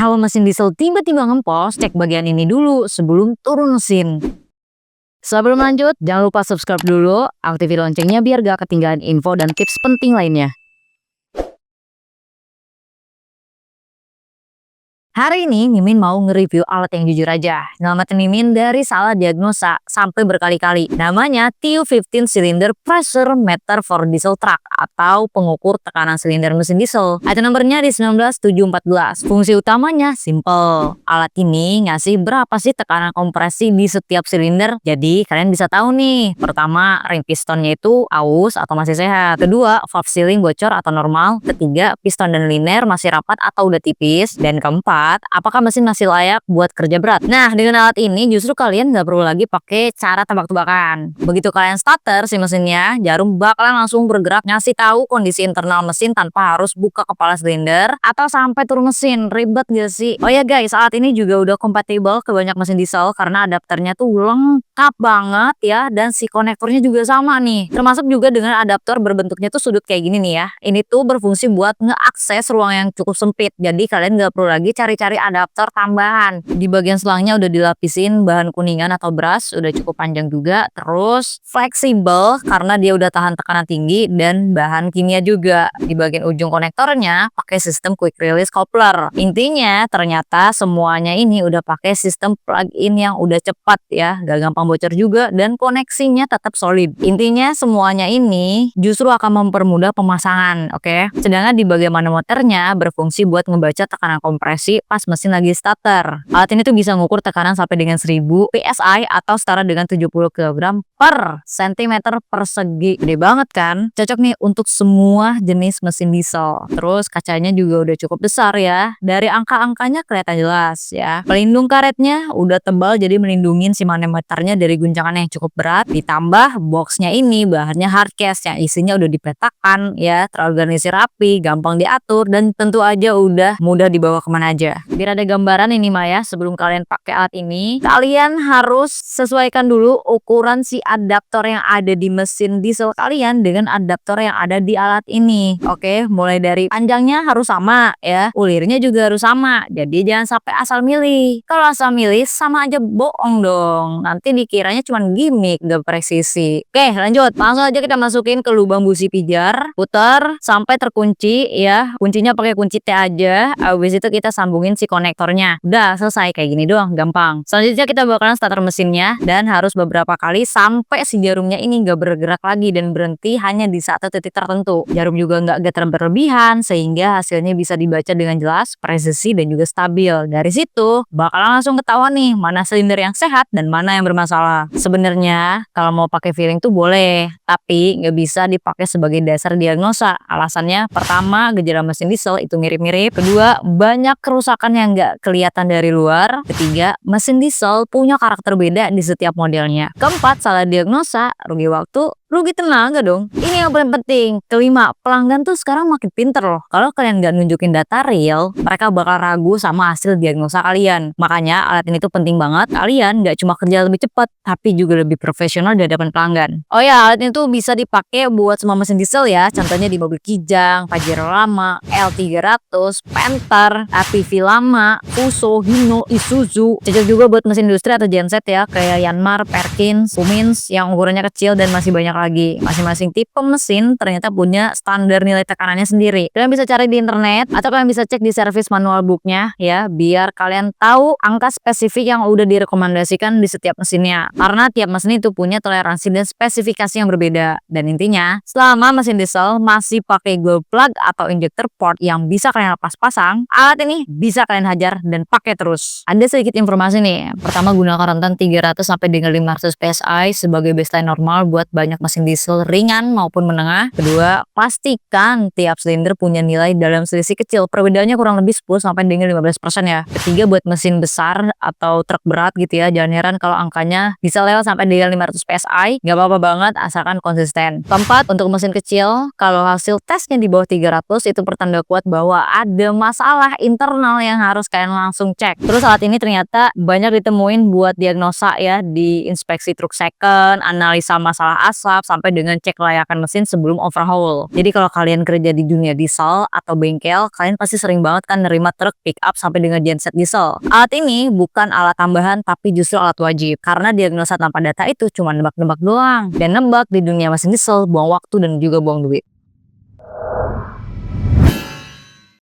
Kalau mesin diesel tiba-tiba ngempos, cek bagian ini dulu sebelum turun mesin. Sebelum lanjut, jangan lupa subscribe dulu, aktifin loncengnya biar gak ketinggalan info dan tips penting lainnya. Hari ini Mimin mau nge-review alat yang jujur aja nyelamatin Mimin dari salah diagnosa sampai berkali-kali. Namanya TU15 Cylinder Pressure Meter for Diesel Truck atau pengukur tekanan silinder mesin diesel. Item nomornya di 19714. Fungsi utamanya simple. Alat ini ngasih berapa sih tekanan kompresi di setiap silinder. Jadi kalian bisa tahu nih. Pertama, ring pistonnya itu aus atau masih sehat. Kedua, valve sealing bocor atau normal. Ketiga, piston dan liner masih rapat atau udah tipis. Dan keempat, apakah mesin masih layak buat kerja berat? Nah, dengan alat ini justru kalian nggak perlu lagi pakai cara tebak-tebakan. Begitu kalian starter si mesinnya, jarum bakalan langsung bergerak ngasih tahu kondisi internal mesin tanpa harus buka kepala silinder atau sampai turun mesin. Ribet gak sih? Oh ya guys, alat ini juga udah kompatibel ke banyak mesin diesel karena adapternya tuh lengkap banget ya, dan si konektornya juga sama nih. Termasuk juga dengan adaptor berbentuknya tuh sudut kayak gini nih ya. Ini tuh berfungsi buat ngeakses ruang yang cukup sempit. Jadi kalian nggak perlu lagi cari adaptor tambahan. Di bagian selangnya udah dilapisin bahan kuningan atau brass, udah cukup panjang juga, terus fleksibel karena dia udah tahan tekanan tinggi dan bahan kimia juga. Di bagian ujung konektornya pakai sistem quick release coupler. Intinya ternyata semuanya ini udah pakai sistem plug-in yang udah cepat ya, gak gampang bocor juga dan koneksinya tetap solid. Intinya semuanya ini justru akan mempermudah pemasangan, oke? Sedangkan di bagian manometernya berfungsi buat ngebaca tekanan kompresi pas mesin lagi starter. Alat ini tuh bisa ngukur tekanan sampai dengan 1000 PSI atau setara dengan 70 kg per centimeter persegi. Gede banget kan? Cocok nih untuk semua jenis mesin diesel. Terus kacanya juga udah cukup besar ya. Dari angka-angkanya kelihatan jelas ya. Pelindung karetnya udah tebal jadi melindungin si manometernya dari guncangan yang cukup berat. Ditambah boxnya ini bahannya hardcase yang isinya udah dipetakan ya, terorganisir rapi, gampang diatur, dan tentu aja udah mudah dibawa kemana aja. Biar ada gambaran ini mah ya, sebelum kalian pakai alat ini, kalian harus sesuaikan dulu ukuran si adaptor yang ada di mesin diesel kalian dengan adaptor yang ada di alat ini. Oke, mulai dari panjangnya harus sama ya, ulirnya juga harus sama. Jadi jangan sampai asal milih. Kalau asal milih sama aja bohong dong. Nanti dikiranya cuma gimmick, gak presisi. Oke, lanjut. Langsung aja kita masukin ke lubang busi pijar, putar sampai terkunci ya. Kuncinya pakai kunci T aja. Habis itu kita sambungin si konektornya. Udah selesai, kayak gini doang, gampang. Selanjutnya kita bakalan starter mesinnya dan harus beberapa kali sampai si jarumnya ini nggak bergerak lagi dan berhenti hanya di satu titik tertentu. Jarum juga nggak getar berlebihan sehingga hasilnya bisa dibaca dengan jelas, presisi, dan juga stabil. Dari situ bakalan langsung ketahuan nih mana silinder yang sehat dan mana yang bermasalah. Sebenarnya kalau mau pakai feeling tuh boleh, tapi nggak bisa dipakai sebagai dasar diagnosa. Alasannya pertama, gejala mesin diesel itu mirip-mirip. Kedua, banyak kerusakan yang nggak kelihatan dari luar. Ketiga, mesin diesel punya karakter beda di setiap modelnya. Keempat, salah diagnosa, rugi waktu, rugi tenaga dong. Ini yang paling penting. Kelima, pelanggan tuh sekarang makin pinter loh. Kalau kalian nggak nunjukin data real, mereka bakal ragu sama hasil diagnosa kalian. Makanya alat ini tuh penting banget. Kalian nggak cuma kerja lebih cepat, tapi juga lebih profesional di hadapan pelanggan. Oh ya, alat ini tuh bisa dipakai buat semua mesin diesel ya. Contohnya di mobil Kijang, Pajero lama, L300, Panther, APV lama, Fuso, Hino, Isuzu. Cocok juga buat mesin industri atau genset ya, kayak Yanmar, Perkins, Cummins yang ukurannya kecil dan masih banyak lagi. Masing-masing tipe mesin ternyata punya standar nilai tekanannya sendiri. Kalian bisa cari di internet atau kalian bisa cek di service manual booknya ya, biar kalian tahu angka spesifik yang udah direkomendasikan di setiap mesinnya. Karena tiap mesin itu punya toleransi dan spesifikasi yang berbeda. Dan intinya, selama mesin diesel masih pakai glow plug atau injector port yang bisa kalian lepas pasang, alat ini bisa kalian hajar dan pakai terus. Ada sedikit informasi nih. Pertama, gunakan rentan 300 sampai dengan 500 PSI sebagai baseline normal buat banyak mesin diesel ringan maupun menengah. Kedua, pastikan tiap silinder punya nilai dalam selisih kecil. Perbedaannya kurang lebih 10 sampai dengan 15% ya. Ketiga, buat mesin besar atau truk berat gitu ya, jangan heran kalau angkanya bisa lewat sampai dengan 500 PSI. Gak apa-apa banget asalkan konsisten. Keempat, untuk mesin kecil, kalau hasil tesnya di bawah 300 itu pertanda kuat bahwa ada masalah internal yang harus kalian langsung cek. Terus alat ini ternyata banyak ditemuin buat diagnosa ya, di inspeksi truk second, analisa masalah asap, up sampai dengan cek kelayakan mesin sebelum overhaul. Jadi kalau kalian kerja di dunia diesel atau bengkel, kalian pasti sering banget kan nerima truk pick up sampai dengan genset diesel. Alat ini bukan alat tambahan tapi justru alat wajib, karena diagnosa tanpa data itu cuma nebak-nebak doang. Dan nebak di dunia mesin diesel buang waktu dan juga buang duit.